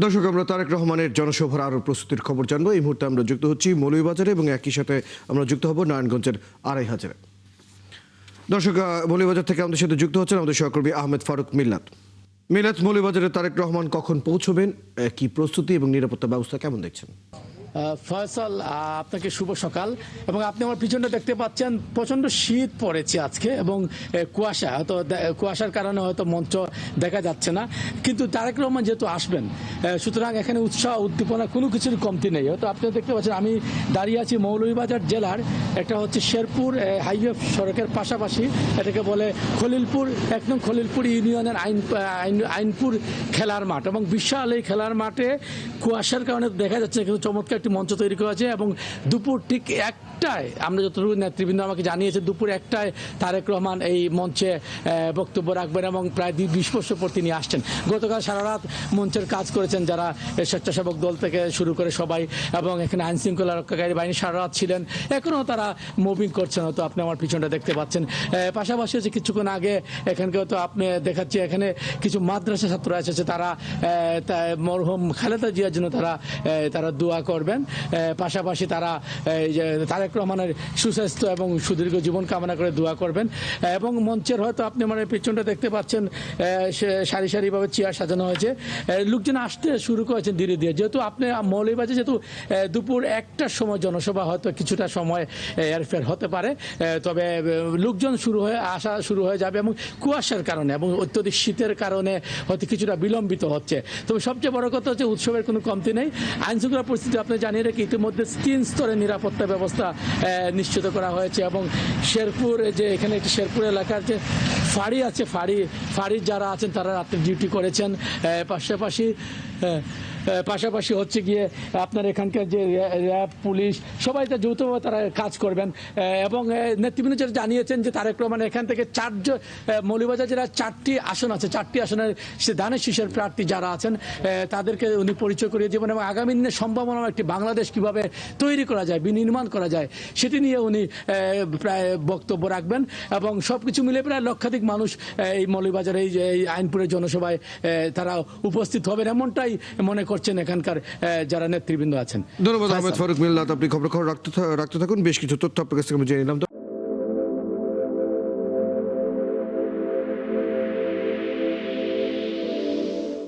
দর্শক, আমরা তারেক রহমানের জনসভার আরও প্রস্তুতির খবর জানবো। এই মুহূর্তে আমরা যুক্ত হচ্ছি মৌলভীবাজারে এবং একই সাথে আমরা যুক্ত হব নারায়ণগঞ্জের ২৫০০। দর্শক, মৌলভীবাজার থেকে আমাদের সাথে যুক্ত হচ্ছেন আমাদের সহকর্মী আহমেদ ফারুক মিল্লাত। মিল্লাত, মৌলভীবাজারে তারেক রহমান কখন পৌঁছবেন, কি প্রস্তুতি এবং নিরাপত্তা ব্যবস্থা কেমন দেখছেন? ফয়সাল, আপনাকে শুভ সকাল। এবং আপনি আমার পিছনে দেখতে পাচ্ছেন প্রচণ্ড শীত পড়েছে আজকে এবং কুয়াশা, হয়তো কুয়াশার কারণে হয়তো মঞ্চ দেখা যাচ্ছে না, কিন্তু তারেক রহমান যেহেতু আসবেন সুতরাং এখানে উৎসাহ উদ্দীপনা কোনো কিছুর কমতি নেই। হয়তো আপনি দেখতে পাচ্ছেন আমি দাঁড়িয়ে আছি মৌলভীবাজার জেলার একটা হচ্ছে শেরপুর হাইওয়ে সড়কের পাশাপাশি, এটাকে বলে খলিলপুর, একদম খলিলপুর ইউনিয়নের আইনপুর খেলার মাঠ। এবং বিশাল এই খেলার মাঠে কুয়াশার কারণে দেখা যাচ্ছে কিন্তু চমৎকার একটি মঞ্চ তৈরি করা আছে। এবং দুপুর ঠিক একটায়, আমরা যতটুকু নেতৃবৃন্দ আমাকে জানিয়েছে, দুপুর একটায় তারেক রহমান এই মঞ্চে বক্তব্য রাখবেন এবং প্রায় ২০ বছর পর তিনি আসছেন। গতকাল সারা রাত মঞ্চের কাজ করেছেন যারা স্বেচ্ছাসেবক দল থেকে শুরু করে সবাই, এবং এখানে আইন শৃঙ্খলা রক্ষাকারী বাহিনী সারা রাত ছিলেন, এখনও তারা মুভিং করছেন। হয়তো আপনি আমার পিছনটা দেখতে পাচ্ছেন। পাশাপাশি হচ্ছে কিছুক্ষণ আগে এখানকে হয়তো আপনি দেখাচ্ছি, এখানে কিছু মাদ্রাসা ছাত্র এসেছে, তারা মরহুম খালেদা জিয়ার জন্য তারা দোয়া করবেন। পাশাপাশি তারা তারেক রহমানের সুস্বাস্থ্য এবং সুদীর্ঘ জীবন কামনা করে দোয়া করবেন। এবং মঞ্চের হয়তো আপনি আমার পিছনটা দেখতে পাচ্ছেন, সারি সারিভাবে চেয়ার সাজানো হয়েছে, লোকজন আসতে শুরু করেছেন ধীরে ধীরে। যেহেতু আপনি মৌলভীবাজারে যেহেতু দুপুর ১টার সময় জনসভা, হয়তো কিছুটা সময় এরফের হতে পারে, তবে লোকজন আসা শুরু হয়ে যাবে। এবং কুয়াশার কারণে এবং অত্যধিক শীতের কারণে হয়তো কিছুটা বিলম্বিত হচ্ছে। তবে সবচেয়ে বড় কথা হচ্ছে উৎসবের কোনো কমতি নেই। আইনশৃঙ্খলা পরিস্থিতি আপনি জানিয়ে রেখে ইতিমধ্যে ৩ স্তরের নিরাপত্তা ব্যবস্থা নিশ্চিত করা হয়েছে। এবং শেরপুর, যে এখানে একটি শেরপুর এলাকার যে ফাঁড়ি আছে, ফাঁড়ির যারা আছেন তারা রাত্রে ডিউটি করেছেন। পাশাপাশি হচ্ছে গিয়ে আপনার এখানকার যে র্যাব, পুলিশ, সবাই যৌথভাবে তারা কাজ করবেন। এবং নেতৃবৃন্দ যেটা জানিয়েছেন যে তারেক রহমান এখান থেকে মৌলভীবাজার জেলার ৪টি আসন আছে, ৪টি আসনের সে ধানের শীষের প্রার্থী যারা আছেন তাদেরকে উনি পরিচয় করিয়ে দেবেন। এবং আগামী দিনে সম্ভাবনা একটি বাংলাদেশ কিভাবে তৈরি করা যায়, বিনির্মাণ করা যায়, সেটি নিয়ে উনি প্রায় বক্তব্য রাখবেন। এবং সব কিছু মিলে প্রায় লক্ষাধিক মানুষ এই মৌলভীবাজার এই আইনপুরের জনসভায় তারা উপস্থিত হবেন, এমনটাই মনে করছেন এখানকার যারা নেতৃবৃন্দ আছেন। ধন্যবাদ আহমেদ ফারুক মিল্লাত, আপনি খবর রাখতে থাকুন। বেশ কিছু তথ্য আপনার কাছ থেকে জেনে নিলাম।